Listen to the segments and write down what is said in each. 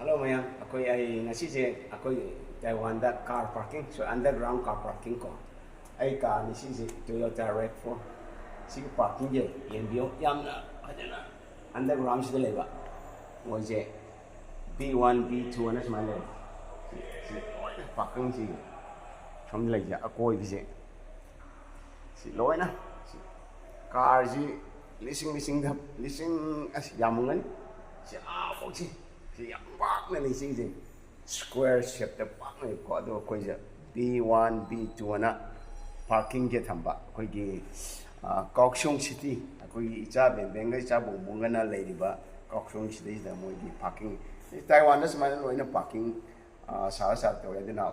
Hello, ma'am. Ako'y ay nasisi ako'y Taiwan da car parking, so underground car parking ko. Ay ka nasisi Toyota RAV4. Sige parking je, yan biyo yamna adana underground sila leba. Mo je B1 B2 na smile. Si parking si from like ja ako'y bise. Si loy na. Si car si lising da lising as yamungan. Si si thì bác này mình xin gì square shape the bác này có đồ coi giờ B1 B2 na parking cái thằng bác coi cái Kaohsiung city coi cha bên cái cha bùng cái na lấy đi ba Kaohsiung city là mỗi cái parking Taiwan nó xem nó là parking sao tôi thấy nào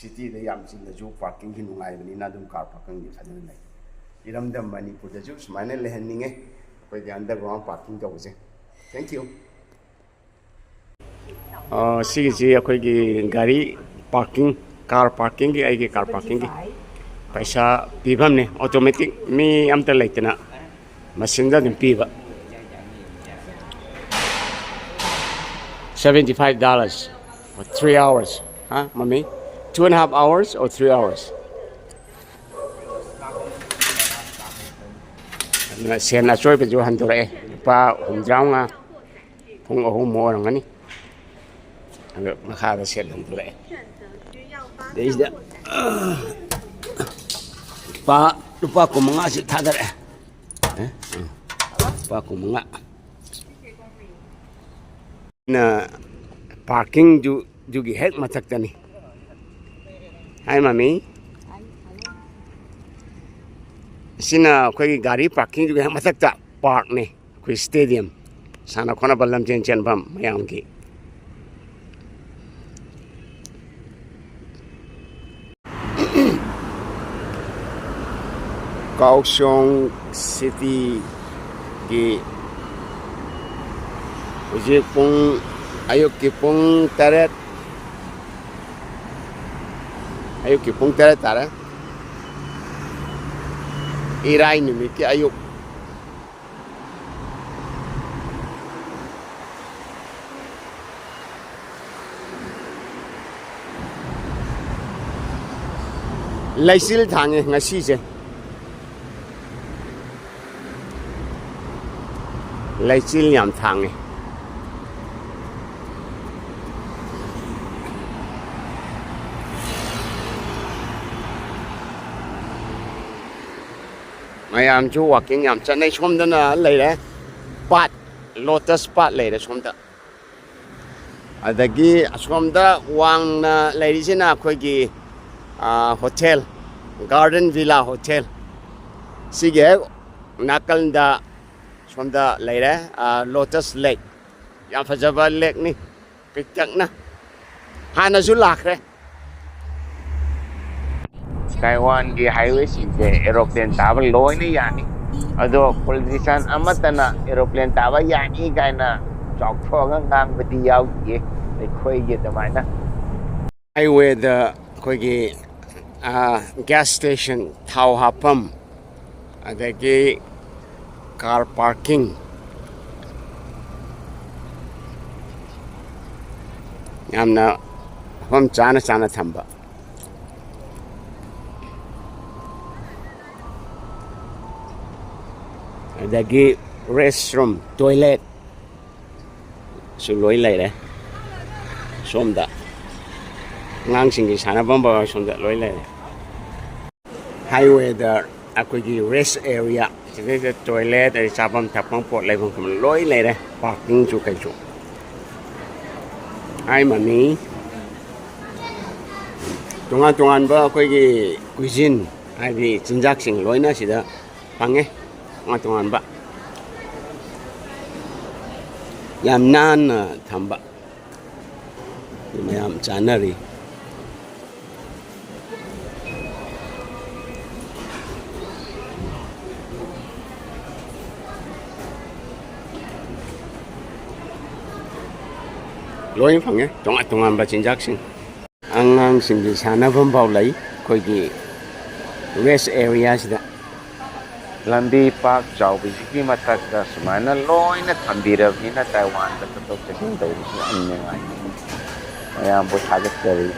city đấy làm gì là chú parking cái nung ai bên na đúng car parking như thế này iram đam Manipur chú xem nó lên như nghe coi cái underground parking đâu chứ thank you सिगी अखोगी गाड़ी parking car parking की आई car parking की पैसा पीबम ने automatic मी अमता लेतना machine दा दिन पीबा $75 for 3 hours huh mommy 2.5 hours or 3 hours na sen na choi pe jo han to re pa hum jang nga phung ho mo rang ani mà khai ra xem được lẽ đấy đó ba lupa ko mga si thadar ba ko mga na parking ju gi het matak tani hai mami sina khoi gari parking ju gi matak ta park ne khoi stadium sana khona ballam chen bam mayam ki Kaohsiung City ki uji pung ayuk ki pung taret tara irai nimi ki ayuk laisil thang ngasi je lấy chín nhảm thang này mày làm chú hoặc cái nhảm chân này xóm đó là lấy đấy pat lotus pat lấy đấy xóm đó ở đây cái xóm đó hoàng lấy đi xin à khơi cái hotel garden villa hotel xí ghé nakal da from the lake Lotus Lake yang fajaba lake ni picture na hana zulak re Taiwan gi highway si aeroplane taba loy ni yani ado politician amatana aeroplane taba yani gaina chok phong ngang bidi yaw ye ai khoi ye tamai na highway the khoi gi gas station thau hapam adagi car parking yamna hom chana thamba adagi restroom toilet su loi lai de somda ngang sing gi sana bamba somda loi lai highway the akogi rest area cái toilet để xà bông thập bông bột lại vùng lối này đây parking chỗ cái chỗ ai mà ní trung an bữa cái cuisine ai bị chính xác sinh lối nó chỉ đó bằng ấy trung an bữa làm nan thầm bữa mày làm chán rồi lối phẳng nhé trong anh bà chính xác sinh ang sinh đi sana vẫn vào lấy coi cái rest area đó ꯂꯝꯕꯤ ꯄꯥꯛ ꯆꯥꯎꯕꯁꯤꯒꯤ ꯃꯊꯛꯇ ꯁꯨꯃꯥꯏꯅ ꯂꯣꯏꯅ ꯊꯝꯕꯤꯔꯕꯅꯤꯅ ꯇꯥꯏꯋꯥꯟꯗ ꯆꯠꯊꯣꯛ ꯆꯠꯁꯤꯟ ꯇꯧꯕꯁꯤ ꯌꯥꯝ ꯅꯨꯡꯉꯥꯏ ꯃꯌꯥꯝꯕꯨ ꯊꯥꯒꯠꯆꯔꯤ